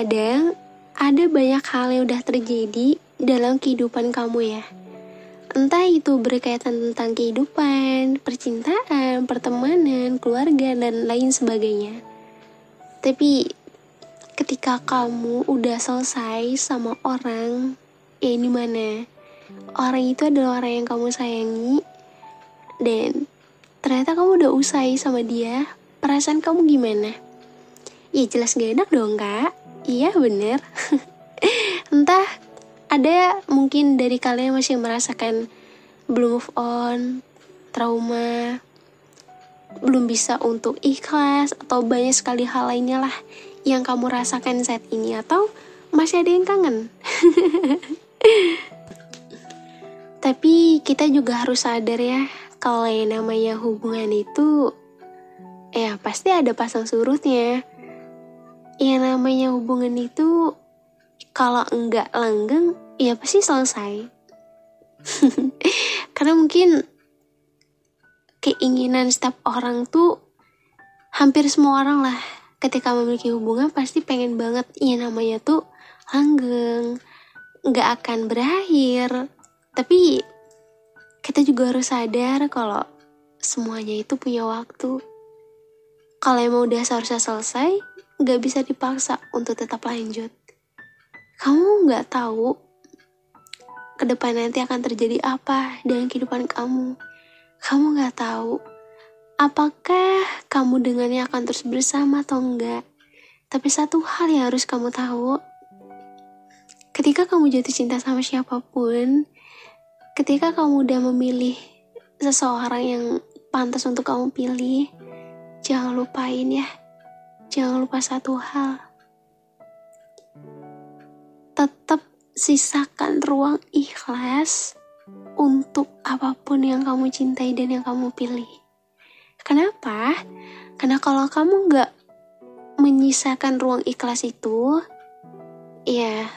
Terkadang ada banyak hal yang udah terjadi dalam kehidupan kamu ya. Entah itu berkaitan tentang kehidupan, percintaan, pertemanan, keluarga, dan lain sebagainya. Tapi ketika kamu udah selesai sama orang, ya ini mana? Orang itu adalah orang yang kamu sayangi, dan ternyata kamu udah usai sama dia, perasaan kamu gimana? Ya jelas gak enak dong kak. Iya bener. Entah ada mungkin dari kalian masih merasakan belum move on, trauma, belum bisa untuk ikhlas, atau banyak sekali hal lainnya lah yang kamu rasakan saat ini, atau masih ada yang kangen. Tapi kita juga harus sadar ya, kalau yang namanya hubungan itu ya pasti ada pasang surutnya. Yang namanya hubungan itu kalau enggak langgeng, ya pasti selesai. Karena mungkin keinginan setiap orang tuh, hampir semua orang lah, ketika memiliki hubungan pasti pengen banget yang namanya tuh langgeng, enggak akan berakhir. Tapi kita juga harus sadar kalau semuanya itu punya waktu. Kalau emang udah seharusnya selesai, gak bisa dipaksa untuk tetap lanjut. Kamu gak tahu ke depan nanti akan terjadi apa dengan kehidupan kamu. Kamu gak tahu apakah kamu dengannya akan terus bersama atau enggak. Tapi satu hal yang harus kamu tahu, ketika kamu jatuh cinta sama siapapun, ketika kamu udah memilih seseorang yang pantas untuk kamu pilih, jangan lupain ya. Jangan lupa satu hal. Tetap sisakan ruang ikhlas untuk apapun yang kamu cintai dan yang kamu pilih. Kenapa? Karena kalau kamu gak menyisakan ruang ikhlas itu, ya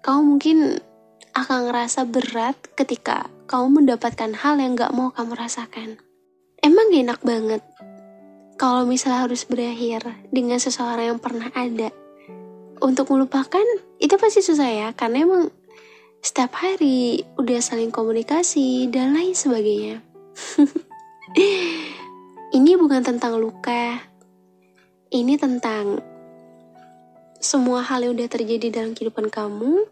kamu mungkin akan ngerasa berat ketika kamu mendapatkan hal yang gak mau kamu rasakan. Emang gak enak banget kalau misalnya harus berakhir dengan seseorang yang pernah ada. Untuk melupakan itu pasti susah ya, karena emang setiap hari udah saling komunikasi dan lain sebagainya. Ini bukan tentang luka, ini tentang semua hal yang udah terjadi dalam kehidupan kamu,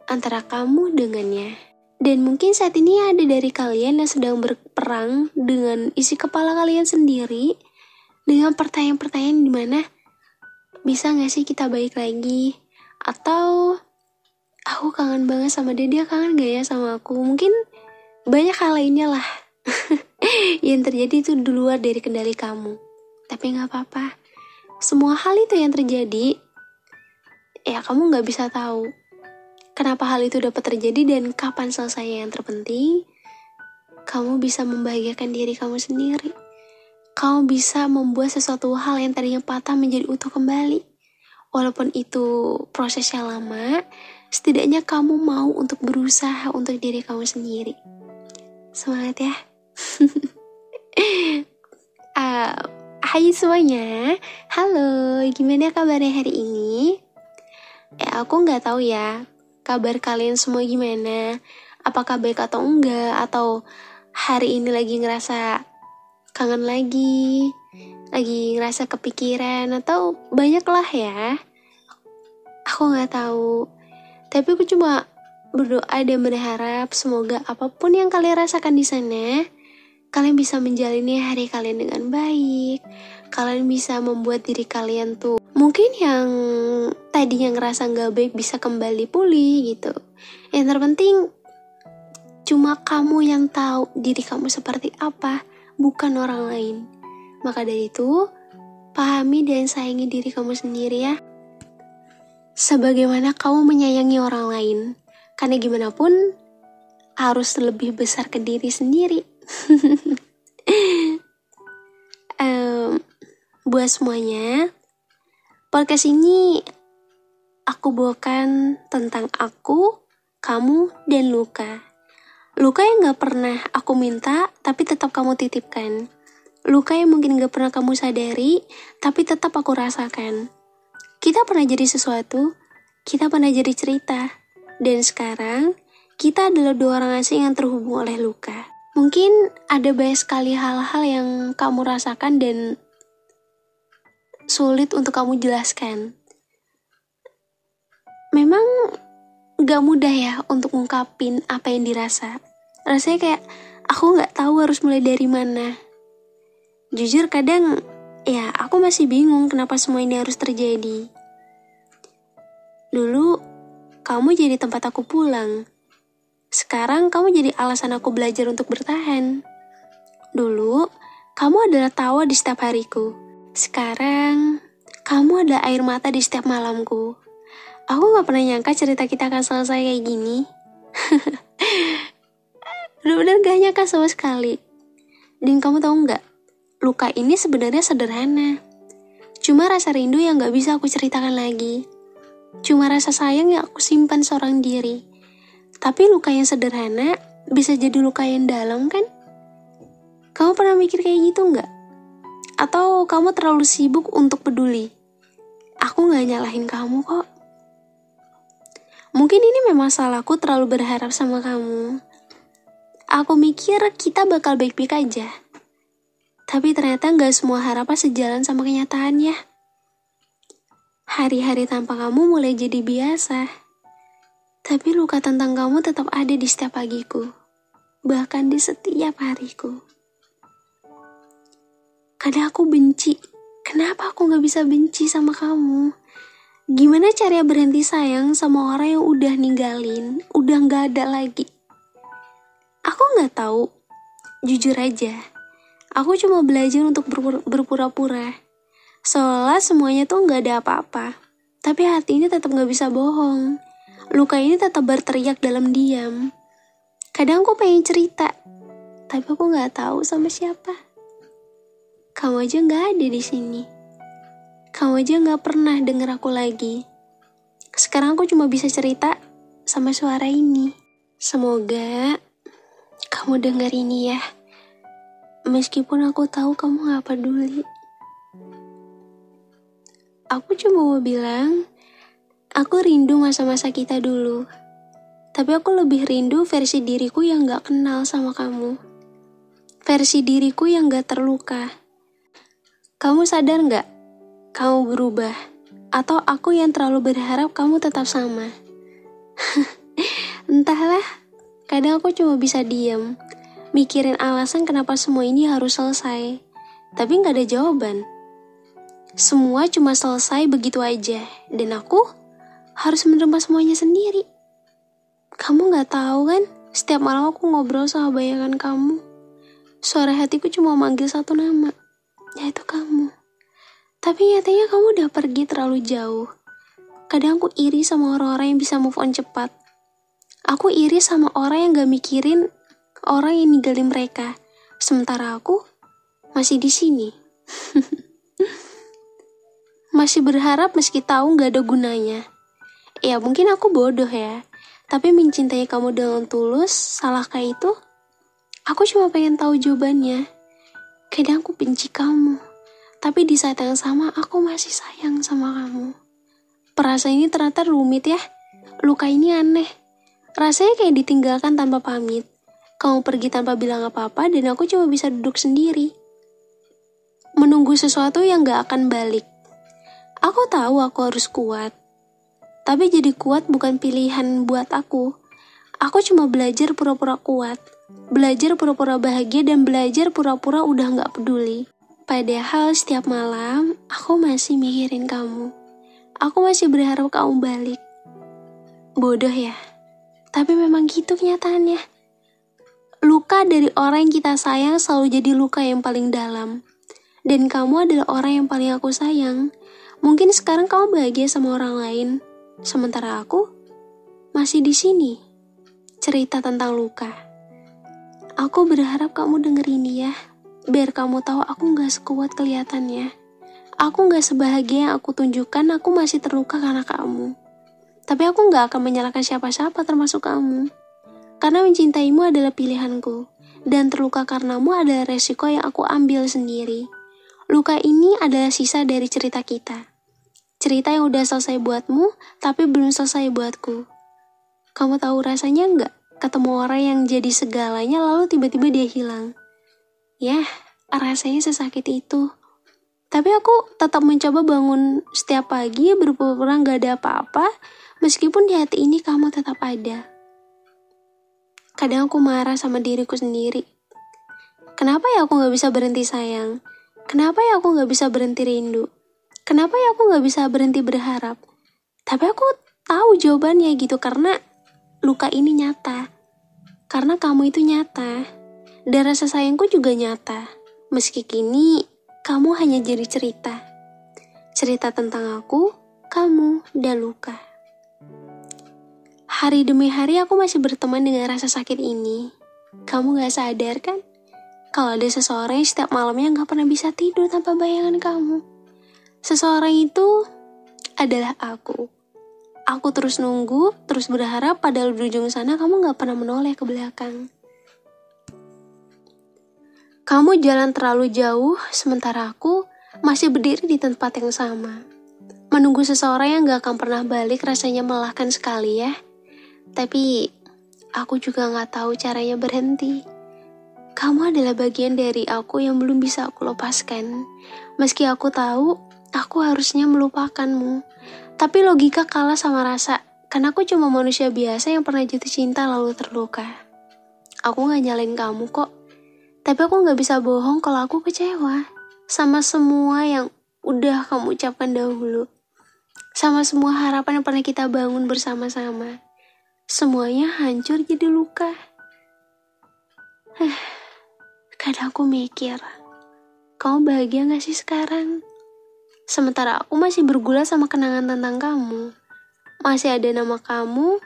antara kamu dengannya. Dan mungkin saat ini ada dari kalian yang sedang berperang dengan isi kepala kalian sendiri, dengan pertanyaan-pertanyaan di mana bisa gak sih kita baik lagi? Atau aku kangen banget sama dia kangen gak ya sama aku? Mungkin banyak hal lainnya lah yang terjadi itu di luar dari kendali kamu. Tapi gak apa-apa. Semua hal itu yang terjadi, ya kamu gak bisa tahu kenapa hal itu dapat terjadi dan kapan selesainya. Yang terpenting, kamu bisa membahagiakan diri kamu sendiri. Kamu bisa membuat sesuatu hal yang tadinya patah menjadi utuh kembali. Walaupun itu prosesnya lama, setidaknya kamu mau untuk berusaha untuk diri kamu sendiri. Semangat ya. Hai semuanya. Halo, gimana kabarnya hari ini? Aku gak tahu ya, kabar kalian semua gimana? Apakah baik atau enggak? Atau hari ini lagi ngerasa kangen lagi ngerasa kepikiran, atau banyak lah ya. Aku gak tahu. Tapi aku cuma berdoa dan berharap semoga apapun yang kalian rasakan di sana, kalian bisa menjalani hari kalian dengan baik. Kalian bisa membuat diri kalian tuh, mungkin yang tadinya ngerasa gak baik bisa kembali pulih gitu. Yang terpenting cuma kamu yang tahu diri kamu seperti apa, bukan orang lain. Maka dari itu, pahami dan sayangi diri kamu sendiri ya. Sebagaimana kamu menyayangi orang lain. Karena gimana pun, harus lebih besar ke diri sendiri. Buat semuanya, podcast ini aku bawakan tentang aku, kamu, dan luka. Luka yang gak pernah aku minta, tapi tetap kamu titipkan. Luka yang mungkin gak pernah kamu sadari, tapi tetap aku rasakan. Kita pernah jadi sesuatu, kita pernah jadi cerita, dan sekarang kita adalah dua orang asing yang terhubung oleh luka. Mungkin ada banyak sekali hal-hal yang kamu rasakan dan sulit untuk kamu jelaskan. Memang gak mudah ya untuk ngungkapin apa yang dirasa. Rasanya kayak aku gak tahu harus mulai dari mana. Jujur kadang ya aku masih bingung kenapa semua ini harus terjadi. Dulu kamu jadi tempat aku pulang. Sekarang kamu jadi alasan aku belajar untuk bertahan. Dulu, kamu adalah tawa di setiap hariku. Sekarang, kamu adalah air mata di setiap malamku. Aku gak pernah nyangka cerita kita akan selesai kayak gini. Bener-bener gak nyangka sama sekali. Dan kamu tahu gak, luka ini sebenarnya sederhana. Cuma rasa rindu yang gak bisa aku ceritakan lagi. Cuma rasa sayang yang aku simpan seorang diri. Tapi luka yang sederhana bisa jadi luka yang dalam kan? Kamu pernah mikir kayak gitu nggak? Atau kamu terlalu sibuk untuk peduli? Aku nggak nyalahin kamu kok. Mungkin ini memang salahku terlalu berharap sama kamu. Aku mikir kita bakal baik-baik aja. Tapi ternyata nggak semua harapan sejalan sama kenyataannya. Hari-hari tanpa kamu mulai jadi biasa. Tapi luka tentang kamu tetap ada di setiap pagiku, bahkan di setiap hariku. Kadang aku benci, kenapa aku gak bisa benci sama kamu? Gimana caranya berhenti sayang sama orang yang udah ninggalin, udah gak ada lagi? Aku gak tahu, jujur aja. Aku cuma belajar untuk berpura-pura. Seolah semuanya tuh gak ada apa-apa, tapi hati ini tetap gak bisa bohong. Luka ini tetap berteriak dalam diam. Kadang aku pengen cerita, tapi aku nggak tahu sama siapa. Kamu aja nggak ada di sini. Kamu aja nggak pernah denger aku lagi. Sekarang aku cuma bisa cerita sama suara ini. Semoga kamu denger ini ya. Meskipun aku tahu kamu nggak peduli. Aku cuma mau bilang, aku rindu masa-masa kita dulu. Tapi aku lebih rindu versi diriku yang gak kenal sama kamu. Versi diriku yang gak terluka. Kamu sadar gak? Kamu berubah. Atau aku yang terlalu berharap kamu tetap sama. Entahlah, kadang aku cuma bisa diam. Mikirin alasan kenapa semua ini harus selesai. Tapi gak ada jawaban. Semua cuma selesai begitu aja. Dan aku harus menerima semuanya sendiri. Kamu gak tahu kan, setiap malam aku ngobrol sama bayangan kamu. Suara hatiku cuma manggil satu nama, yaitu kamu. Tapi nyatanya kamu udah pergi terlalu jauh. Kadang aku iri sama orang-orang yang bisa move on cepat. Aku iri sama orang yang gak mikirin orang yang ninggalin mereka. Sementara aku masih di sini. Masih berharap meski tahu gak ada gunanya. Ya mungkin aku bodoh ya, tapi mencintai kamu dengan tulus, salahkah itu? Aku cuma pengen tahu jawabannya. Kadang aku benci kamu, tapi di saat yang sama aku masih sayang sama kamu. Perasaan ini ternyata rumit ya, luka ini aneh. Rasanya kayak ditinggalkan tanpa pamit. Kamu pergi tanpa bilang apa-apa dan aku cuma bisa duduk sendiri. Menunggu sesuatu yang gak akan balik. Aku tahu aku harus kuat. Tapi jadi kuat bukan pilihan buat aku. Aku cuma belajar pura-pura kuat. Belajar pura-pura bahagia dan belajar pura-pura udah gak peduli. Padahal setiap malam, aku masih mikirin kamu. Aku masih berharap kamu balik. Bodoh ya. Tapi memang gitu kenyataannya. Luka dari orang yang kita sayang selalu jadi luka yang paling dalam. Dan kamu adalah orang yang paling aku sayang. Mungkin sekarang kamu bahagia sama orang lain. Sementara aku masih di sini, cerita tentang luka. Aku berharap kamu denger ini ya, biar kamu tahu aku gak sekuat kelihatannya. Aku gak sebahagia yang aku tunjukkan, aku masih terluka karena kamu. Tapi aku gak akan menyalahkan siapa-siapa termasuk kamu. Karena mencintaimu adalah pilihanku, dan terluka karenamu adalah resiko yang aku ambil sendiri. Luka ini adalah sisa dari cerita kita. Cerita yang udah selesai buatmu, tapi belum selesai buatku. Kamu tahu rasanya nggak? Ketemu orang yang jadi segalanya lalu tiba-tiba dia hilang. Ya, rasanya sesakit itu. Tapi aku tetap mencoba bangun setiap pagi berpura-pura nggak ada apa-apa, meskipun di hati ini kamu tetap ada. Kadang aku marah sama diriku sendiri. Kenapa ya aku gak bisa berhenti sayang? Kenapa ya aku gak bisa berhenti rindu? Kenapa ya aku gak bisa berhenti berharap? Tapi aku tahu jawabannya gitu, karena luka ini nyata. Karena kamu itu nyata. Dan rasa sayangku juga nyata. Meski kini kamu hanya jadi cerita. Cerita tentang aku, kamu, dan luka. Hari demi hari aku masih berteman dengan rasa sakit ini. Kamu gak sadar kan? Kalau ada seseorang yang setiap malamnya gak pernah bisa tidur tanpa bayangan kamu. Seseorang itu adalah aku. Aku terus nunggu, terus berharap, padahal di ujung sana kamu gak pernah menoleh ke belakang. Kamu jalan terlalu jauh, sementara aku masih berdiri di tempat yang sama. Menunggu seseorang yang gak akan pernah balik rasanya melelahkan sekali ya. Tapi aku juga gak tahu caranya berhenti. Kamu adalah bagian dari aku yang belum bisa aku lepaskan. Meski aku tahu, aku harusnya melupakanmu. Tapi logika kalah sama rasa, karena aku cuma manusia biasa yang pernah jatuh cinta lalu terluka. Aku gak nyalain kamu kok. Tapi aku gak bisa bohong kalau aku kecewa sama semua yang udah kamu ucapkan dahulu. Sama semua harapan yang pernah kita bangun bersama-sama. Semuanya hancur jadi luka. Kadang aku mikir, kamu bahagia gak sih sekarang? Sementara aku masih bergula sama kenangan tentang kamu. Masih ada nama kamu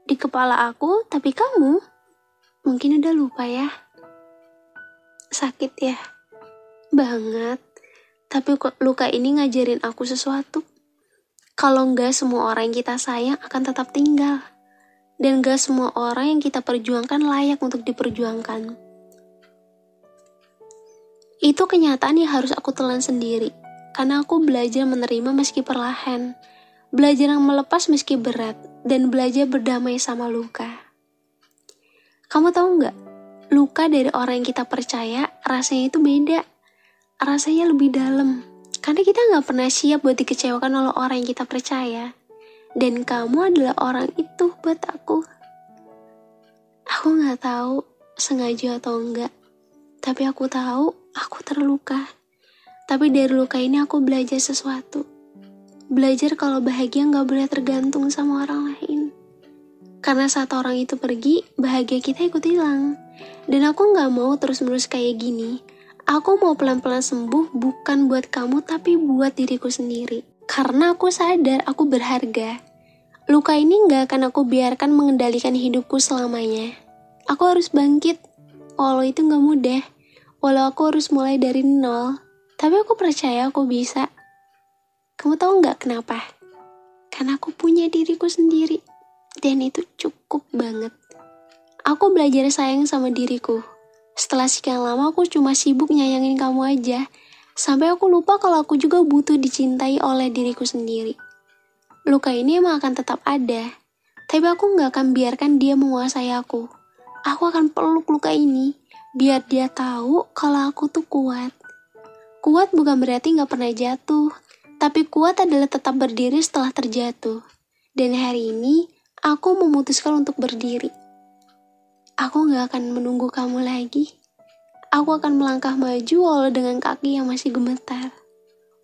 di kepala aku, tapi kamu mungkin udah lupa ya. Sakit ya? Banget. Tapi luka ini ngajarin aku sesuatu. Kalau enggak semua orang yang kita sayang akan tetap tinggal. Dan enggak semua orang yang kita perjuangkan layak untuk diperjuangkan. Itu kenyataan yang harus aku telan sendiri, karena aku belajar menerima meski perlahan, belajar yang melepas meski berat, dan belajar berdamai sama luka. Kamu tahu nggak, luka dari orang yang kita percaya rasanya itu beda, rasanya lebih dalam, karena kita nggak pernah siap buat dikecewakan oleh orang yang kita percaya, dan kamu adalah orang itu buat aku. Aku nggak tahu sengaja atau enggak. Tapi aku tahu, aku terluka. Tapi dari luka ini aku belajar sesuatu. Belajar kalau bahagia gak boleh tergantung sama orang lain. Karena saat orang itu pergi, bahagia kita ikut hilang. Dan aku gak mau terus-menerus kayak gini. Aku mau pelan-pelan sembuh bukan buat kamu, tapi buat diriku sendiri. Karena aku sadar aku berharga. Luka ini gak akan aku biarkan mengendalikan hidupku selamanya. Aku harus bangkit. Walau itu gak mudah. Walau aku harus mulai dari nol, tapi aku percaya aku bisa. Kamu tahu nggak kenapa? Karena aku punya diriku sendiri, dan itu cukup banget. Aku belajar sayang sama diriku. Setelah sekian lama aku cuma sibuk nyayangin kamu aja, sampai aku lupa kalau aku juga butuh dicintai oleh diriku sendiri. Luka ini emang akan tetap ada, tapi aku nggak akan biarkan dia menguasai aku. Aku akan peluk luka ini, biar dia tahu kalau aku tuh kuat. Kuat bukan berarti gak pernah jatuh, tapi kuat adalah tetap berdiri setelah terjatuh. Dan hari ini, aku memutuskan untuk berdiri. Aku gak akan menunggu kamu lagi. Aku akan melangkah maju walau dengan kaki yang masih gemetar.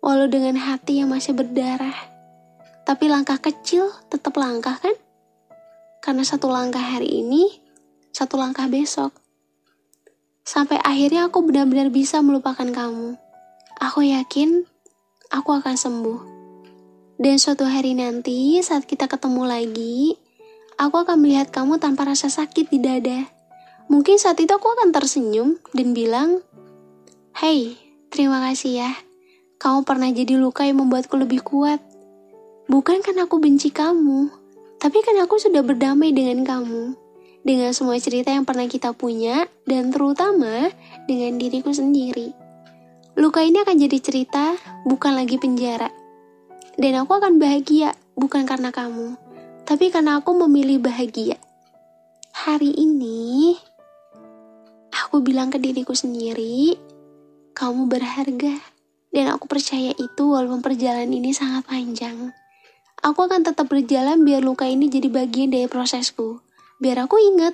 Walau dengan hati yang masih berdarah. Tapi langkah kecil tetap langkah kan? Karena satu langkah hari ini, satu langkah besok. Sampai akhirnya aku benar-benar bisa melupakan kamu. Aku yakin aku akan sembuh. Dan suatu hari nanti saat kita ketemu lagi, aku akan melihat kamu tanpa rasa sakit di dada. Mungkin saat itu aku akan tersenyum dan bilang, "Hey, terima kasih ya. Kamu pernah jadi luka yang membuatku lebih kuat. Bukan karena aku benci kamu, tapi karena aku sudah berdamai dengan kamu. Dengan semua cerita yang pernah kita punya, dan terutama dengan diriku sendiri. Luka ini akan jadi cerita, bukan lagi penjara. Dan aku akan bahagia, bukan karena kamu, tapi karena aku memilih bahagia. Hari ini, aku bilang ke diriku sendiri, kamu berharga. Dan aku percaya itu walaupun perjalanan ini sangat panjang. Aku akan tetap berjalan biar luka ini jadi bagian dari prosesku. Biar aku ingat,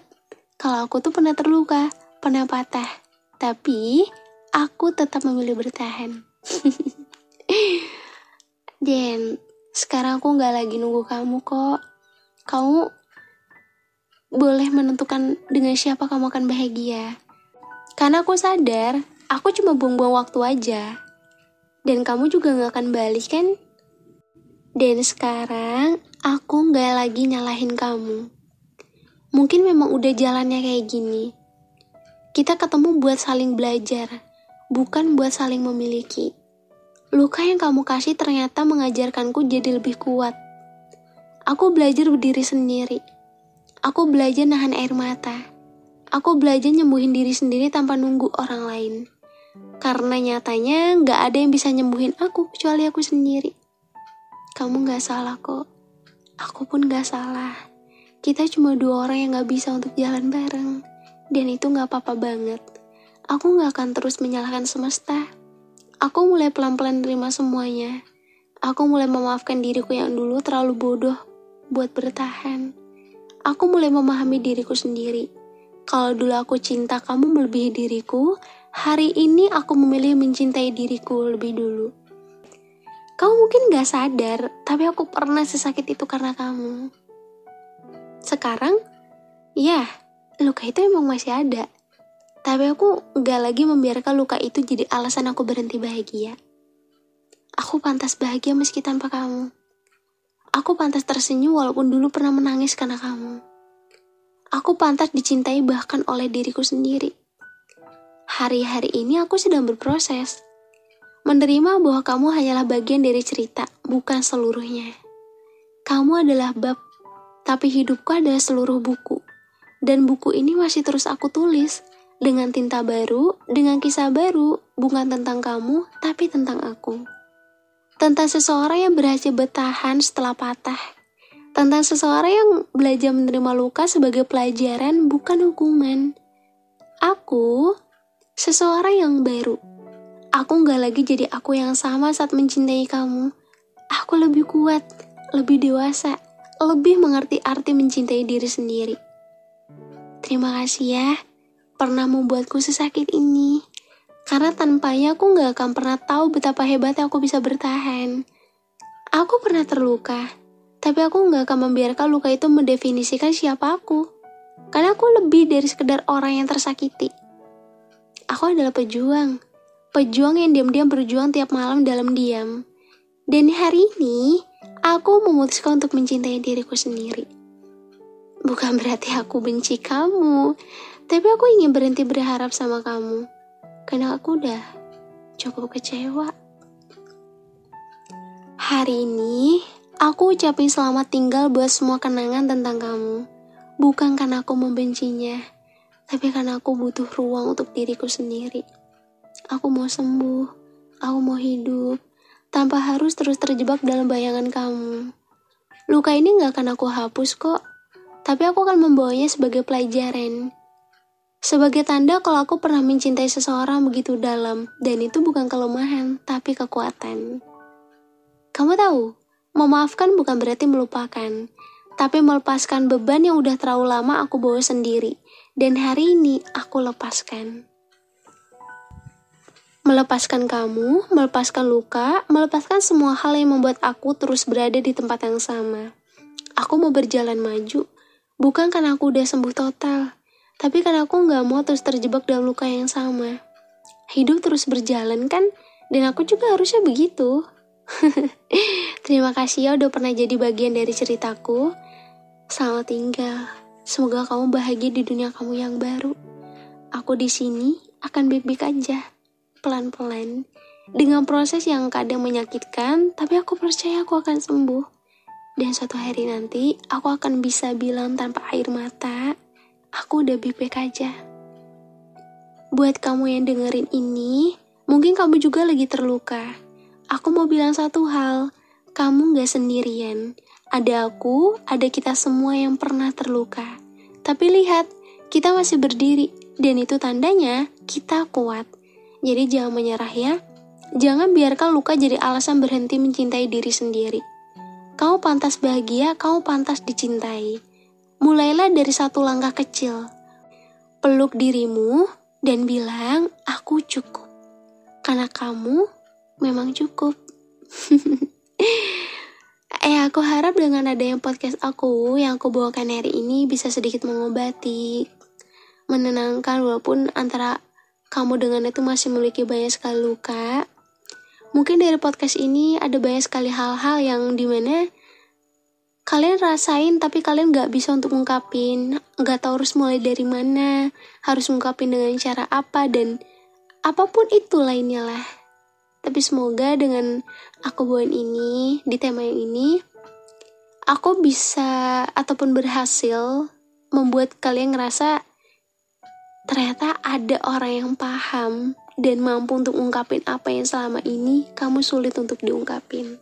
kalau aku tuh pernah terluka, pernah patah. Tapi, aku tetap memilih bertahan. Dan, sekarang aku gak lagi nunggu kamu kok. Kamu boleh menentukan dengan siapa kamu akan bahagia. Karena aku sadar, aku cuma buang-buang waktu aja. Dan kamu juga gak akan balik kan? Dan sekarang, aku gak lagi nyalahin kamu. Mungkin memang udah jalannya kayak gini. Kita ketemu buat saling belajar, bukan buat saling memiliki. Luka yang kamu kasih ternyata mengajarkanku jadi lebih kuat. Aku belajar berdiri sendiri. Aku belajar nahan air mata. Aku belajar nyembuhin diri sendiri tanpa nunggu orang lain. Karena nyatanya gak ada yang bisa nyembuhin aku kecuali aku sendiri. Kamu gak salah kok. Aku pun gak salah. Kita cuma dua orang yang gak bisa untuk jalan bareng. Dan itu gak apa-apa banget. Aku gak akan terus menyalahkan semesta. Aku mulai pelan-pelan nerima semuanya. Aku mulai memaafkan diriku yang dulu terlalu bodoh buat bertahan. Aku mulai memahami diriku sendiri. Kalau dulu aku cinta kamu melebihi diriku, hari ini aku memilih mencintai diriku lebih dulu. Kamu mungkin gak sadar, tapi aku pernah sesakit itu karena kamu. Sekarang, ya, luka itu emang masih ada. Tapi aku gak lagi membiarkan luka itu jadi alasan aku berhenti bahagia. Aku pantas bahagia meski tanpa kamu. Aku pantas tersenyum walaupun dulu pernah menangis karena kamu. Aku pantas dicintai bahkan oleh diriku sendiri. Hari-hari ini aku sedang berproses. Menerima bahwa kamu hanyalah bagian dari cerita, bukan seluruhnya. Kamu adalah bab, tapi hidupku adalah seluruh buku. Dan buku ini masih terus aku tulis, dengan tinta baru, dengan kisah baru, bukan tentang kamu, tapi tentang aku. Tentang seseorang yang berhasil bertahan setelah patah. Tentang seseorang yang belajar menerima luka sebagai pelajaran, bukan hukuman. Aku, seseorang yang baru. Aku gak lagi jadi aku yang sama saat mencintai kamu. Aku lebih kuat, lebih dewasa, lebih mengerti arti mencintai diri sendiri. Terima kasih ya, pernah membuatku sesakit ini. Karena tanpanya aku gak akan pernah tahu betapa hebatnya aku bisa bertahan. Aku pernah terluka, tapi aku gak akan membiarkan luka itu mendefinisikan siapa aku. Karena aku lebih dari sekedar orang yang tersakiti. Aku adalah pejuang. Pejuang yang diam-diam berjuang tiap malam dalam diam. Dan hari ini, aku memutuskan untuk mencintai diriku sendiri. Bukan berarti aku benci kamu, tapi aku ingin berhenti berharap sama kamu. Karena aku udah cukup kecewa. Hari ini, aku ucapin selamat tinggal buat semua kenangan tentang kamu. Bukan karena aku membencinya, tapi karena aku butuh ruang untuk diriku sendiri. Aku mau sembuh, aku mau hidup, tanpa harus terus terjebak dalam bayangan kamu. Luka ini gak akan aku hapus kok, tapi aku akan membawanya sebagai pelajaran. Sebagai tanda kalau aku pernah mencintai seseorang begitu dalam, dan itu bukan kelemahan, tapi kekuatan. Kamu tahu, memaafkan bukan berarti melupakan, tapi melepaskan beban yang udah terlalu lama aku bawa sendiri, dan hari ini aku lepaskan. Melepaskan kamu, melepaskan luka, melepaskan semua hal yang membuat aku terus berada di tempat yang sama. Aku mau berjalan maju, bukan karena aku udah sembuh total, tapi karena aku gak mau terus terjebak dalam luka yang sama. Hidup terus berjalan kan, dan aku juga harusnya begitu. Terima kasih ya udah pernah jadi bagian dari ceritaku. Selamat tinggal. Semoga kamu bahagia di dunia kamu yang baru. Aku di sini akan baik-baik aja. Pelan-pelan, dengan proses yang kadang menyakitkan, tapi aku percaya aku akan sembuh. Dan suatu hari nanti, aku akan bisa bilang tanpa air mata, aku udah baik-baik aja. Buat kamu yang dengerin ini, mungkin kamu juga lagi terluka. Aku mau bilang satu hal, kamu gak sendirian. Ada aku, ada kita semua yang pernah terluka. Tapi lihat, kita masih berdiri, dan itu tandanya kita kuat. Jadi jangan menyerah ya. Jangan biarkan luka jadi alasan berhenti mencintai diri sendiri. Kamu pantas bahagia, kamu pantas dicintai. Mulailah dari satu langkah kecil. Peluk dirimu dan bilang, aku cukup. Karena kamu memang cukup. Aku harap dengan adanya podcast aku yang aku bawakan hari ini bisa sedikit mengobati, menenangkan walaupun antara kamu dengan itu masih memiliki banyak sekali luka. Mungkin dari podcast ini ada banyak sekali hal-hal yang dimana kalian rasain tapi kalian gak bisa untuk ngungkapin, gak tahu harus mulai dari mana, harus ngungkapin dengan cara apa dan apapun itu lainnya lah. Tapi semoga dengan aku bawain ini, di tema yang ini, aku bisa ataupun berhasil membuat kalian ngerasa ternyata ada orang yang paham dan mampu untuk ungkapin apa yang selama ini kamu sulit untuk diungkapin.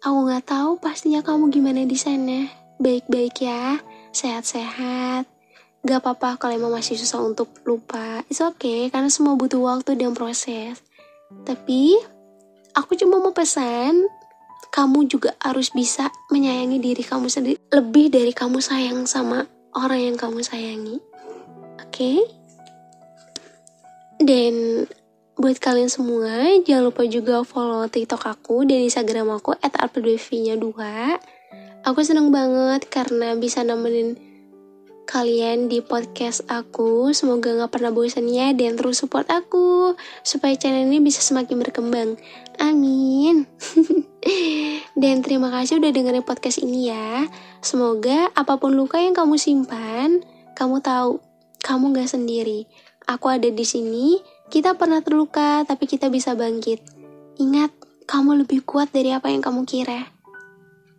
Aku gak tahu pastinya kamu gimana di sana. Baik-baik ya, sehat-sehat. Gak apa-apa kalau emang masih susah untuk lupa. It's okay, karena semua butuh waktu dan proses. Tapi, aku cuma mau pesan, kamu juga harus bisa menyayangi diri kamu sendiri lebih dari kamu sayang sama orang yang kamu sayangi. Oke? Dan buat kalian semua, jangan lupa juga follow TikTok aku dan Instagram aku @arpdv2. Aku seneng banget karena bisa nemenin kalian di podcast aku. Semoga gak pernah bosan ya dan terus support aku supaya channel ini bisa semakin berkembang. Amin. Dan terima kasih udah dengerin podcast ini ya. Semoga apapun luka yang kamu simpan, kamu tahu kamu gak sendiri. Aku ada di sini. Kita pernah terluka, tapi kita bisa bangkit. Ingat, kamu lebih kuat dari apa yang kamu kira.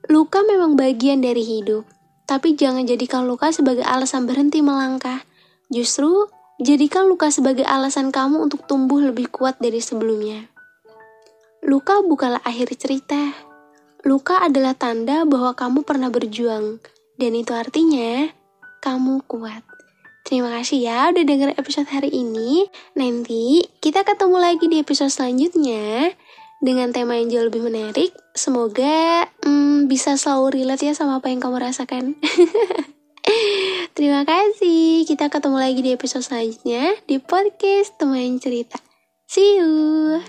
Luka memang bagian dari hidup, tapi jangan jadikan luka sebagai alasan berhenti melangkah. Justru, jadikan luka sebagai alasan kamu untuk tumbuh lebih kuat dari sebelumnya. Luka bukanlah akhir cerita. Luka adalah tanda bahwa kamu pernah berjuang, dan itu artinya kamu kuat. Terima kasih ya udah denger episode hari ini. Nanti kita ketemu lagi di episode selanjutnya dengan tema yang jauh lebih menarik. Semoga bisa selalu relate ya sama apa yang kamu rasakan. Terima kasih. Kita ketemu lagi di episode selanjutnya di podcast Teman Cerita. See you.